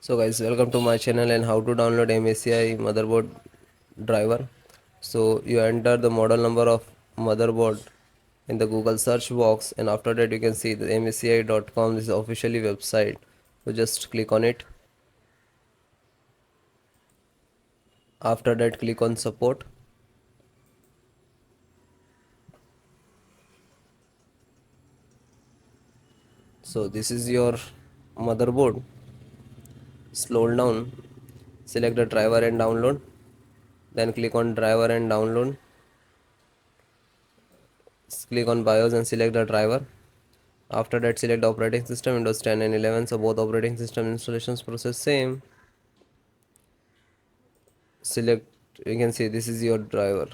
So guys, welcome to my channel and how to download MSI motherboard driver. So you enter the model number of motherboard in the Google search box, and after that you can see the msci.com is officially website. So just click on it. After that click on support. So this is your motherboard. Scroll down, select the driver and download. Then click on driver and download. Click on BIOS and select the driver. After that select the operating system Windows 10 and 11, so both operating system installations process same. Select, you can see this is your driver,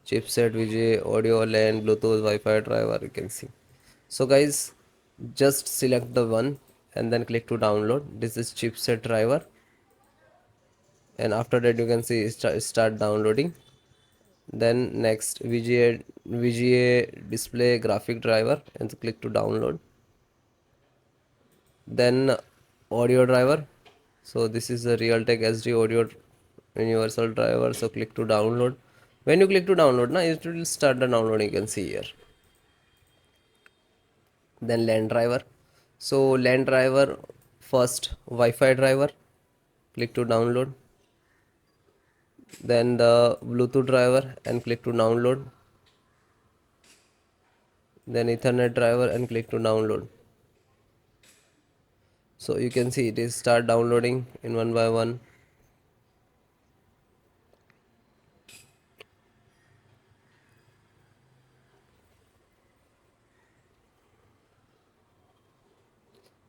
chipset, VGA, audio, LAN, Bluetooth, Wi-Fi driver, you can see. So guys, just select the one and then click to download. This is chipset driver, and after that you can see start downloading. Then next VGA display graphic driver, and click to download. Then audio driver, so this is a Realtek SD audio universal driver, so click to download. When you click to download now, it will start the downloading, you can see here. Then LAN driver, so LAN driver, first Wi-Fi driver, click to download. Then the Bluetooth driver and click to download. Then Ethernet driver and click to download. So you can see it is start downloading in one by one.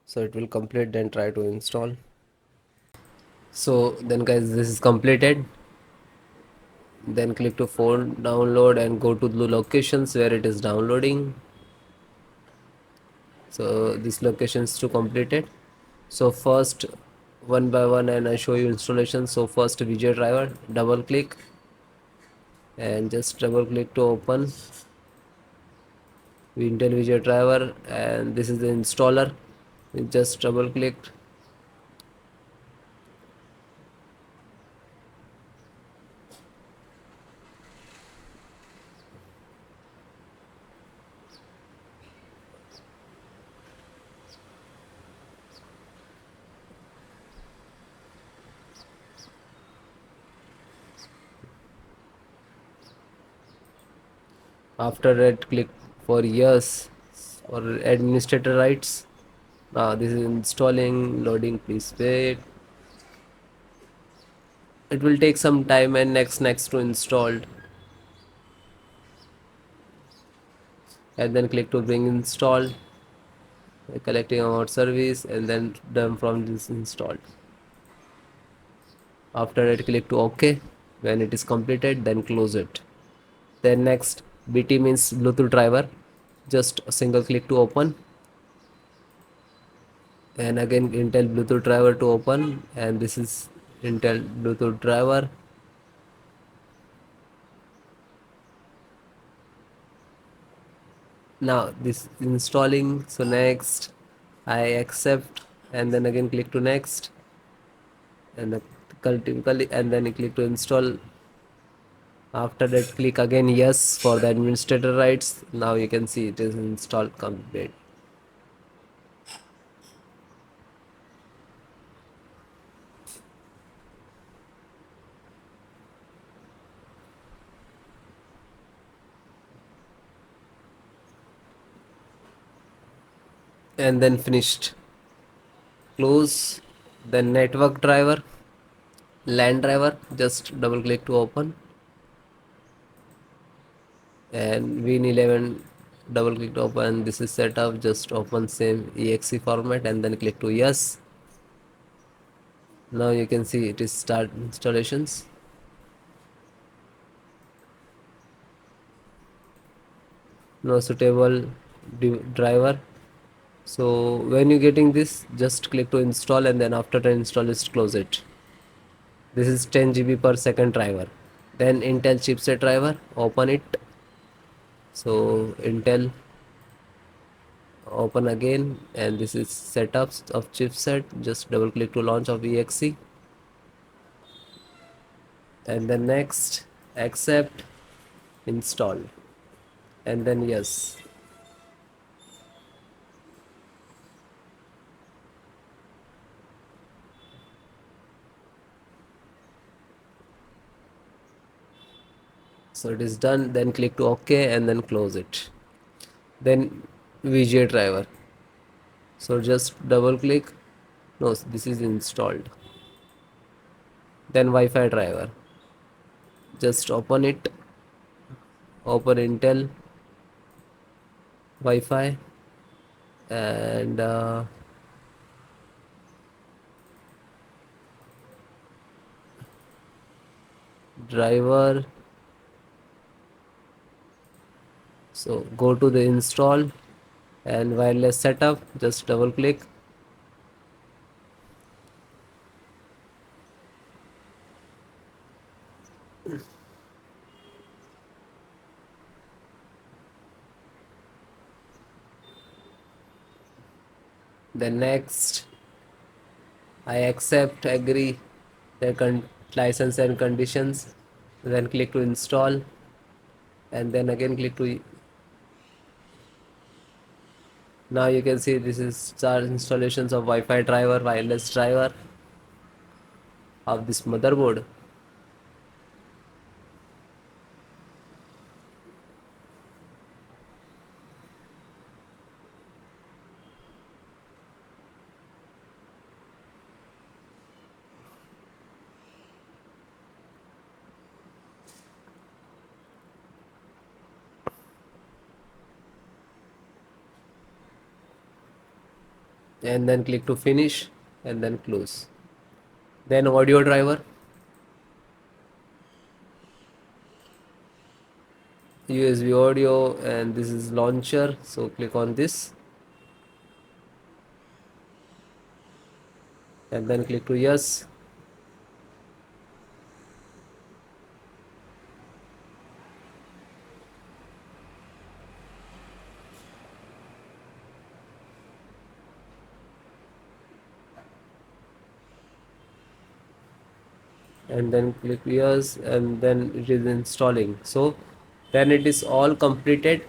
So it will complete, then try to install. So then guys, this is completed. Then click to phone download and go to the locations where it is downloading. So this location is to completed. So first, one by one, and I show you installation. So first VGA driver, double click and just double click to open Intel VGA driver, and this is the installer. You just double click. After that click for yes or administrator rights. Now this is installing, loading, please wait. It will take some time, and next to installed, and then click to bring installed, collecting our service, and then done from this installed. After that click to OK. When it is completed, then close it. Then next, BT means Bluetooth driver, just a single click to open, and again Intel Bluetooth driver to open, and this is Intel Bluetooth driver. Now this installing, so next I accept, and then again click to next, and typically, and then you click to install. After that click again yes for the administrator rights. Now you can see it is installed complete. And then finished. Close. Then network driver, LAN driver, just double click to open, and Win11, double click to open. This is set up, just open same exe format and then click to yes. Now you can see it is start installations. No suitable driver. So when you getting this, just click to install, and then after the install, just close it. This is 10 GB per second driver. Then Intel chipset driver, open it. So Intel, open again, and this is setups of chipset. Just double click to launch of exe, and then next, accept, install, and then yes. So it is done. Then click to OK and then close it. Then VGA driver. So just double click. No, this is installed. Then Wi-Fi driver. Just open it. Open Intel Wi-Fi, and driver. So go to the install and wireless setup. Just double click. Then next, I accept, agree the license and conditions. Then click to install, and then again click to. Now you can see this is start installations of Wi-Fi driver, wireless driver of this motherboard. And then click to finish and then close. Then audio driver, USB audio, and this is launcher. So click on this and then click to yes. And then click yes, and then it is installing. So then it is all completed.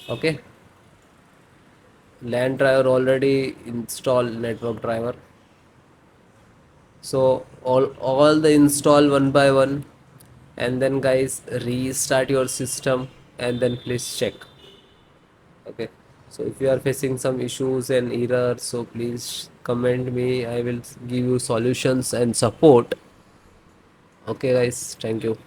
Okay, LAN driver already installed, network driver. So all the install one by one, and then guys restart your system and then please check. Okay, so if you are facing some issues and errors, so please comment me. I will give you solutions and support. Okay guys, thank you.